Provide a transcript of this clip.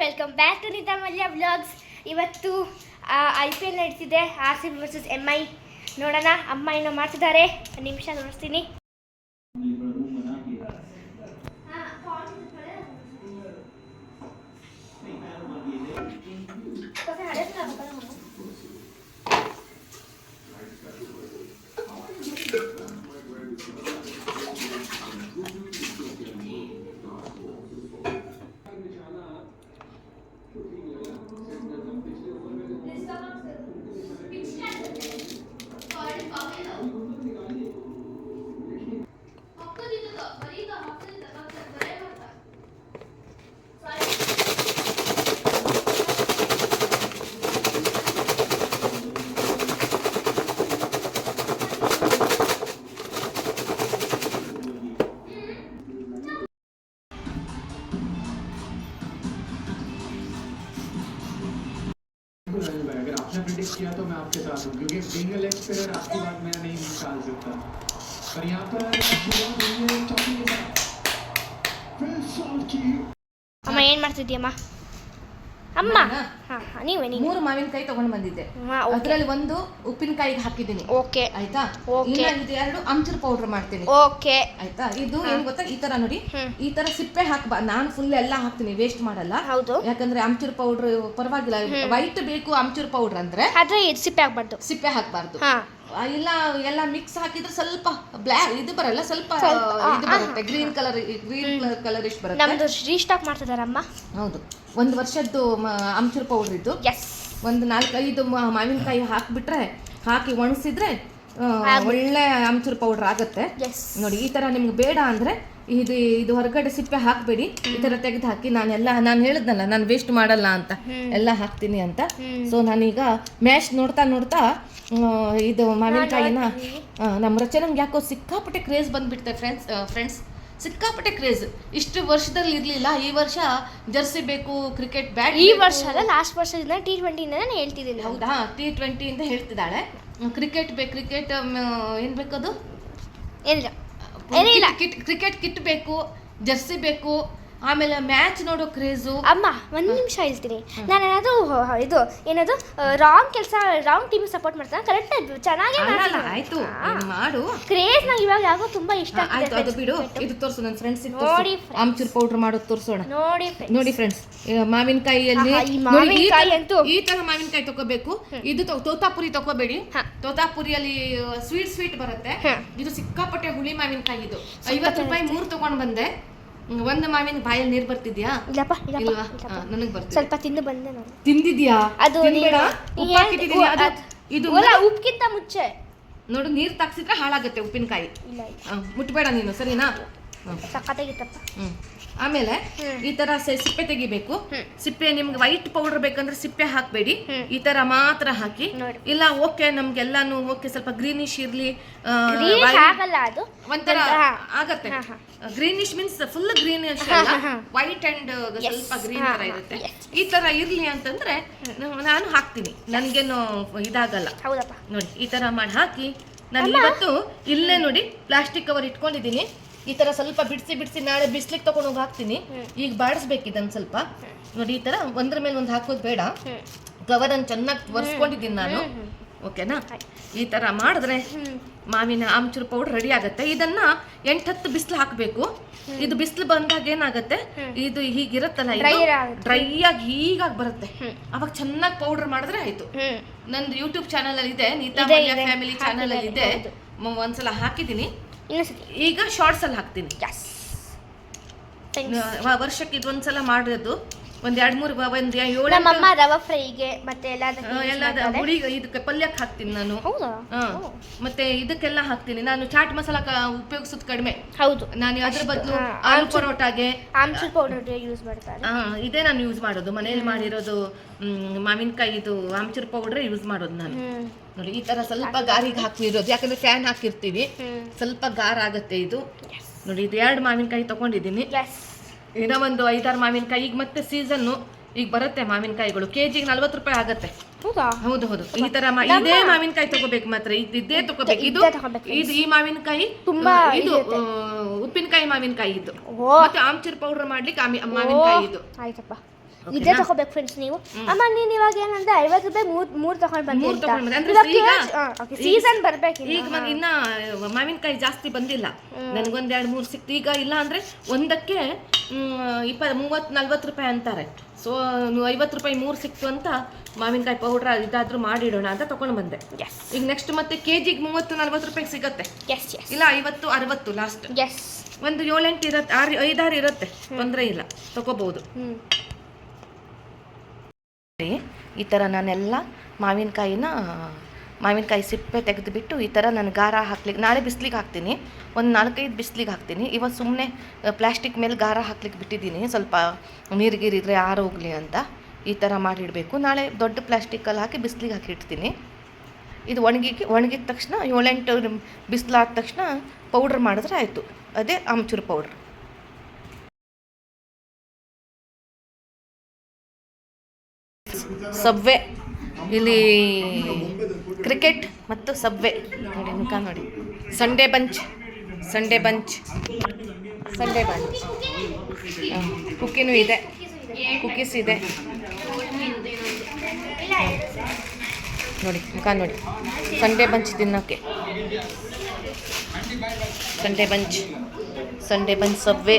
Welcome back to Nita Mallya vlogs. ಇವತ್ತು IPL ನಡೀತಿದೆ, RCB versus MI. ನೋಡೋಣ, ಅಮ್ಮ ಏನೋ ಮಾಡ್ತಿದ್ದಾರೆ, ನಿಮಿಷ ತೋರಿಸ್ತೀನಿ. अगर आपने प्रिडिक्ट किया तो मैं आपके साथ हूँ, क्योंकि बीइंग अ लेग स्पिनर आपकी बात मैं नहीं निकाल सकता। पर यहाँ पर ಅಮ್ಮ ಏನು ಮಾಡ್ತಿದ್ದೀಯಮ್ಮ? ಅಮ್ಮ ನೀವೇ ಮೂರು ಮಾವಿನಕಾಯಿ ತಗೊಂಡು ಬಂದಿದ್ದೆ. ಅದರಲ್ಲಿ ಒಂದು ಉಪ್ಪಿನಕಾಯಿಗೆ ಹಾಕಿದ್ದೀನಿ. ಓಕೆ ಆಯ್ತಾ? ಇದು ಎರಡು ಅಮ್ಚೂರ್ ಪೌಡರ್ ಮಾಡ್ತೀನಿ. ಓಕೆ ಆಯ್ತಾ? ಇದು ಏನ್ ಗೊತ್ತಾ, ಈ ತರ ನೋಡಿ, ಈ ತರ ಸಿಪ್ಪೆ ನಾನು ಫುಲ್ ಎಲ್ಲ ಹಾಕ್ತೀನಿ, ವೇಸ್ಟ್ ಮಾಡಲ್ಲ. ಹೌದು, ಯಾಕಂದ್ರೆ ಅಮ್ಚೂರ್ ಪೌಡರ್ ಪರವಾಗಿಲ್ಲ, ವೈಟ್ ಬೇಕು ಅಮ್ಚೂರ್ ಪೌಡರ್ ಅಂದ್ರೆ, ಆದ್ರೆ ಸಿಪ್ಪೆ ಹಾಕ್ಬಾರ್ದು. ಸಿಪ್ಪೆ ಹಾಕ್ಬಾರ್ದು. ಇಲ್ಲ ಎಲ್ಲ ಮಿಕ್ಸ್ ಹಾಕಿದ್ರೆ ಸ್ವಲ್ಪ ಬ್ಲಾಕ್ ಇದು ಬರಲ್ಲ, ಸ್ವಲ್ಪ ಇದು ಬರುತ್ತೆ, ಗ್ರೀನ್ ಕಲರ್ ಇಷ್ಟು ಬರುತ್ತೆ. ನಮ್ದು ರೀಸ್ಟಾಕ್ ಮಾಡ್ತಿದಾರಮ್ಮ. ಹೌದು, 1 ವರ್ಷದ್ದು ಅಮ್ಚೂರ್ ಪೌಡರ್ ಇದ್ದು. ಒಂದು 4-5 ಮಾವಿನಕಾಯಿ ಹಾಕಿಬಿಟ್ರೆ, ಹಾಕಿ ಒಣಸಿದ್ರೆ ಒಳ್ಳೆ ಅಮ್ಚೂರ್ ಪೌಡರ್ ಆಗುತ್ತೆ. ನೋಡಿ, ಈ ತರ ನಿಮ್ಗೆ ಬೇಡ ಅಂದ್ರೆ ಇದು ಹೊರಗಡೆ ಸಿಪ್ಪೆ ಹಾಕಬೇಡಿ, ಈ ತರ ತೆಗೆದು ಹಾಕಿ. ನಾನು ಹೇಳಿದ್ನಲ್ಲ, ನಾನು ವೇಸ್ಟ್ ಮಾಡಲ್ಲ ಅಂತ, ಎಲ್ಲ ಹಾಕ್ತೀನಿ ಅಂತ. ಸೊ ನಾನೀಗ ಮ್ಯಾಶ್ ನೋಡ್ತಾ ಇದು ಮಾವಿನಕಾಯಿನ ನಮ್ಮ ರಚನೆಗೆ ಯಾಕೋ ಸಿಕ್ಕಾಪಟ್ಟೆ ಕ್ರೇಜ್ ಬಂದ್ಬಿಡ್ತೆ ಫ್ರೆಂಡ್ಸ್, ಸಿಕ್ಕಾಪಟ್ಟೆ ಕ್ರೇಜ್. ಇಷ್ಟು ವರ್ಷದಲ್ಲಿ ಇರಲಿಲ್ಲ. ಈ ವರ್ಷ ಜರ್ಸಿ ಬೇಕು, ಕ್ರಿಕೆಟ್ ಬ್ಯಾಟ್. ಈ ವರ್ಷ ಅಲ್ಲ, ಲಾಸ್ಟ್ ವರ್ಷದಿಂದ T20 ನಾನು ಹೇಳ್ತಿದ್ದೀನಿ. ಹೌದಾ, T20 ಅಂತ ಹೇಳ್ತಿದ್ದಾಳೆ. ಕ್ರಿಕೆಟ್ ಬೇಕು, ಕ್ರಿಕೆಟ್ ಏನು ಬೇಕದು, ಏನಿಲ್ಲ, ಕ್ರಿಕೆಟ್ ಕಿಟ್ ಬೇಕು, ಜರ್ಸಿ ಬೇಕು, ಆಮೇಲೆ ಮ್ಯಾಚ್ ನೋಡೋ ಕ್ರೇಜು. ಅಮ್ಮ ಒಂದು ನಿಮಿಷ ಹೇಳ್ತೀನಿ. ನಾನು ಇದು ಏನದು ರಾಂಗ್ ಟೀಮ್ ಸಪೋರ್ಟ್ ಮಾಡ್ತಾನೆ. ಕರೆಕ್ಟ್, ಚೆನ್ನಾಗಿ ಆಯ್ತು ಮಾಡು. ಕ್ರೇಜ್ ನಂಗೆ ಇವಾಗ ಯಾಕೋ ತುಂಬಾ ಇಷ್ಟ ಆಯ್ತು. ಅದು ಬಿಡು, ಇದು ತೋರಿಸು ನನ್ನ ಫ್ರೆಂಡ್ಸ್. ನೋಡಿ, ಆಮ್ಚೂರ್ ಪೌಡರ್ ಮಾಡೋದು ತೋರಿಸೋಣ. ನೋಡಿ ಫ್ರೆಂಡ್ಸ್, ಮಾವಿನಕಾಯಿಯಲ್ಲಿ ಈ ತರ ಮಾವಿನಕಾಯಿ ತಗೋಬೇಕು. ಇದು ತೋತಾಪುರಿ ತಗೋಬೇಡಿ, ತೋತಾಪುರಿಯಲ್ಲಿ ಸ್ವೀಟ್ ಬರುತ್ತೆ. ಇದು ಸಿಕ್ಕಾಪಟ್ಟೆ ಹುಳಿ ಮಾವಿನಕಾಯಿ. ಇದು 50 ರೂಪಾಯಿ 3 ತಗೊಂಡ್ ಬಂದೆ. ಒಂದು ಮಾವಿನ ಬಾಯಲ್ಲಿ ನೀರು ಬರ್ತಿದ್ಯಾ? ಇಲ್ಲಪ್ಪ, ನನಗೆ ಬರ್ತದೆ. ಸ್ವಲ್ಪ ತಿಂದು ಬಂದೆ ನಾನು. ತಿಂದಿದ್ಯಾ? ಅದು ಇದು ಉಪ್ಪಿಗಿಂತ ಮುಂಚೆ ನೋಡು, ನೀರು ತಾಕ್ಸಿದ್ರೆ ಹಾಳಾಗುತ್ತೆ ಉಪ್ಪಿನಕಾಯಿ. ಮುಟ್ಬೇಡ ನೀನು, ಸರಿನಾ? ಸಕ್ಕತ್ತಾಗಿತ್ತಪ್ಪ. ಆಮೇಲೆ ಈ ತರ ಸಿಪ್ಪೆ ತೆಗಿಬೇಕು. ಸಿಪ್ಪೆ ನಿಮ್ಗೆ ವೈಟ್ ಪೌಡರ್ ಬೇಕಂದ್ರೆ ಸಿಪ್ಪೆ ಹಾಕ್ಬೇಡಿ, ಈ ತರ ಮಾತ್ರ ಹಾಕಿ. ಇಲ್ಲ ಓಕೆ, ನಮ್ಗೆಲ್ಲಾನು ಓಕೆ, ಸ್ವಲ್ಪ ಗ್ರೀನಿಶ್ ಇರ್ಲಿ, ಒಂಥರ ಆಗತ್ತೆ. ಗ್ರೀನಿಶ್ ಮೀನ್ಸ್ ಫುಲ್ ಗ್ರೀನಿಶ್ ಅಲ್ಲ, ವೈಟ್ ಅಂಡ್ ಸ್ವಲ್ಪ ಗ್ರೀನ್ ತರ ಇರುತ್ತೆ. ಈ ತರ ಇರ್ಲಿ ಅಂತಂದ್ರೆ ನಾನು ಹಾಕ್ತೀನಿ, ನನ್ಗೇನು ಇದಾಗಲ್ಲ. ನೋಡಿ, ಈ ತರ ಮಾಡಿ ಹಾಕಿ. ನಾನು ಇವತ್ತು ಇಲ್ಲೇ ನೋಡಿ ಪ್ಲಾಸ್ಟಿಕ್ ಕವರ್ ಇಟ್ಕೊಂಡಿದ್ದೀನಿ. ಈ ತರ ಸ್ವಲ್ಪ ಬಿಡಿಸಿ ನಾಳೆ ಬಿಸ್ಲಿಗೆ ತಗೊಂಡು ಹೋಗಿ ಹಾಕ್ತೀನಿ. ಈಗ ಬಾಡಿಸ್ಬೇಕು ಇದನ್ನ ಸ್ವಲ್ಪ. ನೋಡಿ, ಈ ತರ ಒಂದ್ರ ಮೇಲೆ ಒಂದು ಹಾಕೋದು ಬೇಡ, ಕವರ್ ಅನ್ನು ಚೆನ್ನಾಗಿ ಒರೆಸ್ಕೊಂಡಿದ್ದೀನಿ ನಾನು. ಓಕೆನಾ? ಈ ತರ ಮಾಡಿದ್ರೆ ಮಾವಿನ ಆಮ್ಚೂರ್ ಪೌಡರ್ ರೆಡಿ ಆಗುತ್ತೆ. ಇದನ್ನ 8-10 ಬಿಸಿಲು ಹಾಕಬೇಕು. ಇದು ಬಿಸಿಲು ಬಂದಾಗ ಏನಾಗುತ್ತೆ, ಇದು ಹೀಗಿರುತ್ತಲ್ಲ, ಡ್ರೈ ಆಗಿ ಹೀಗಾಗಿ ಬರುತ್ತೆ. ಅವಾಗ ಚೆನ್ನಾಗಿ ಪೌಡರ್ ಮಾಡಿದ್ರೆ ಆಯ್ತು. ನಂದು ಯೂಟ್ಯೂಬ್ ಚಾನಲ್ ಅಲ್ಲಿ ಇದೆ, ನೀತಾ ಮಲ್ಯ ಫ್ಯಾಮಿಲಿ ಚಾನಲ್ ಅಲ್ಲಿ ಇದೆ. ಒಂದ್ಸಲ ಹಾಕಿದ್ದೀನಿ, ಈಗ ಶಾರ್ಟ್ಸ್ ಅಲ್ಲಿ ಹಾಕ್ತೀನಿ. ವರ್ಷಕ್ಕೆ ಇದೊಂದ್ಸಲ ಮಾಡೋದು. ಒಂದ್ 2-3 ನಮ್ಮಮ್ಮ ರವಾ ಫ್ರೈಗೆ ಮತ್ತೆ ಹುಳಿ ಇದಕ್ಕೆ ಪಲ್ಯಕ್ಕೆ ಹಾಕ್ತೀನಿ ನಾನು. ಮತ್ತೆ ಇದಕ್ಕೆಲ್ಲ ಹಾಕ್ತೀನಿ ನಾನು. ಚಾಟ್ ಮಸಾಲ ಉಪಯೋಗಿಸೋದು ಕಡಿಮೆ. ಹೌದು, ನಾನು ಅದ್ರ ಬದಲು ಆಲೂ ಪರೋಟಾಗೆ ಆಮ್ಚೂರ್ ಪೌಡರ್ ಯೂಸ್ ಮಾಡ್ತಾರೆ. ಇದೇ ನಾನು ಯೂಸ್ ಮಾಡೋದು, ಮನೇಲಿ ಮಾಡಿರೋದು ಮಾವಿನಕಾಯಿ ಇದು ಆಮ್ಚೂರ್ ಪೌಡರ್ ಯೂಸ್ ಮಾಡೋದು ನಾನು. ನೋಡಿ, ಈ ತರ ಸ್ವಲ್ಪ ಗಾರಿಗೆ ಹಾಕಿರೋದು, ಯಾಕಂದ್ರೆ ಫ್ಯಾನ್ ಹಾಕಿರ್ತೀವಿ, ಸ್ವಲ್ಪ ಗಾರ ಆಗತ್ತೆ ಇದು. ನೋಡಿ, ಇದು 2 ಮಾವಿನಕಾಯಿ ತಗೊಂಡಿದ್ದೀನಿ. ಇನ್ನೂ ಒಂದು 5-6 ಮಾವಿನಕಾಯಿ. ಈಗ ಮತ್ತೆ ಸೀಸನ್ನು ಈಗ ಬರುತ್ತೆ ಮಾವಿನಕಾಯಿಗಳು. ಕೆಜಿಗೆ 40 ರೂಪಾಯಿ ಆಗತ್ತೆ. ಹೌದು, ಈ ತರ ಇದೇ ಮಾವಿನಕಾಯಿ ತಗೋಬೇಕು ಮಾತ್ರ, ಇದೇ ತಗೋಬೇಕು. ಇದು ಈ ಮಾವಿನಕಾಯಿ ತುಂಬಾ ಇದು ಉಪ್ಪಿನಕಾಯಿ ಮಾವಿನಕಾಯಿ ಇದು. ಮತ್ತೆ ಆಮ್ಚೂರ್ ಪೌಡರ್ ಮಾಡ್ಲಿಕ್ಕೆ ಮಾವಿನಕಾಯಿ ಇದು. ಇದೇ ತಗೋಬೇಕು ಫ್ರೆಂಡ್ಸ್ ನೀವು. ಅಮ್ಮ ನೀನು ಇವಾಗ ಏನಂದ್ರೆ 50 ರೂಪಾಯಿ ಮೂರು ತಗೊಂಡು ಬಂದಿ ಮೂರು ಅಂತ. ತಗೊಂಡು ಬಂದೆ. ಅಂದ್ರೆ ಇವಾಗ ಸೀಸನ್ ಬರ್ಬೇಕು ಈಗ ಇನ್ನ ಮಾವಿನಕಾಯಿ ಜಾಸ್ತಿ ಬಂದಿಲ್ಲ, ನನಗೊಂದು 2-3 ಸಿಕ್ತು. ಈಗ ಇಲ್ಲ ಅಂದ್ರೆ ಒಂದಕ್ಕೆ 30-40 ರೂಪಾಯಿ ಅಂತಾರೆ. ಸೊ 50 ರೂಪಾಯಿ 3 ಸಿಕ್ತು ಅಂತ ಮಾವಿನಕಾಯಿ ಪೌಡ್ರ್ ಇದಾದ್ರೂ ಮಾಡಿಡೋಣ ಅಂತ ತಗೊಂಡು ಬಂದೆ. ಈಗ ನೆಕ್ಸ್ಟ್ ಮತ್ತೆ ಕೆಜಿಗೆ 30-40 ರೂಪಾಯಿ ಸಿಗತ್ತೆ, ಇಲ್ಲ 50-60 ಲಾಸ್ಟ್. ಒಂದು 7-8 ಇರುತ್ತೆ, 5-6 ಇರುತ್ತೆ, ತೊಂದರೆ ಇಲ್ಲ, ತಗೋಬಹುದು. ಈ ಥರ ನಾನೆಲ್ಲ ಮಾವಿನಕಾಯಿ ಸಿಪ್ಪೆ ತೆಗೆದುಬಿಟ್ಟು ಈ ಥರ ನಾನು ಗಾರ ಹಾಕ್ಲಿಕ್ಕೆ ನಾಳೆ ಬಿಸಿಲಿಗೆ ಹಾಕ್ತೀನಿ, ಒಂದು 4-5 ಬಿಸಿಲಿಗೆ ಹಾಕ್ತೀನಿ. ಇವತ್ತು ಸುಮ್ಮನೆ ಪ್ಲಾಸ್ಟಿಕ್ ಮೇಲೆ ಗಾರ ಹಾಕ್ಲಿಕ್ಕೆ ಬಿಟ್ಟಿದ್ದೀನಿ, ಸ್ವಲ್ಪ ನೀರಿಗಿರಿದ್ರೆ ಆರೋಗ್ಲಿ ಅಂತ. ಈ ಥರ ಮಾಡಿಡಬೇಕು. ನಾಳೆ ದೊಡ್ಡ ಪ್ಲಾಸ್ಟಿಕ್ಕಲ್ಲಿ ಹಾಕಿ ಬಿಸಿಲಿಗೆ ಹಾಕಿಡ್ತೀನಿ. ಇದು ಒಣಗಿದ ತಕ್ಷಣ 7-8 ಬಿಸಿಲಾದ ತಕ್ಷಣ ಪೌಡ್ರ್ ಮಾಡಿದ್ರೆ ಆಯಿತು. ಅದೇ ಆಮ್ಚೂರು ಪೌಡ್ರ್. ಸಬ್ವೆ, ಇಲ್ಲಿ ಕ್ರಿಕೆಟ್ ಮತ್ತು ಸಬ್ವೆ ನೋಡಿ, ಮುಖ ನೋಡಿ. ಸಂಡೇ ಬಂಚ್ ಕುಕ್ಕಿನೂ ಇದೆ, ಕುಕ್ಕೀಸ್ ಇದೆ ನೋಡಿ, ಮುಖ ನೋಡಿ. ಸಂಡೇ ಬಂಚ್ ತಿನ್ನೋಕ್ಕೆ, ಸಂಡೇ ಬಂಚ್ ಸಬ್ವೆ.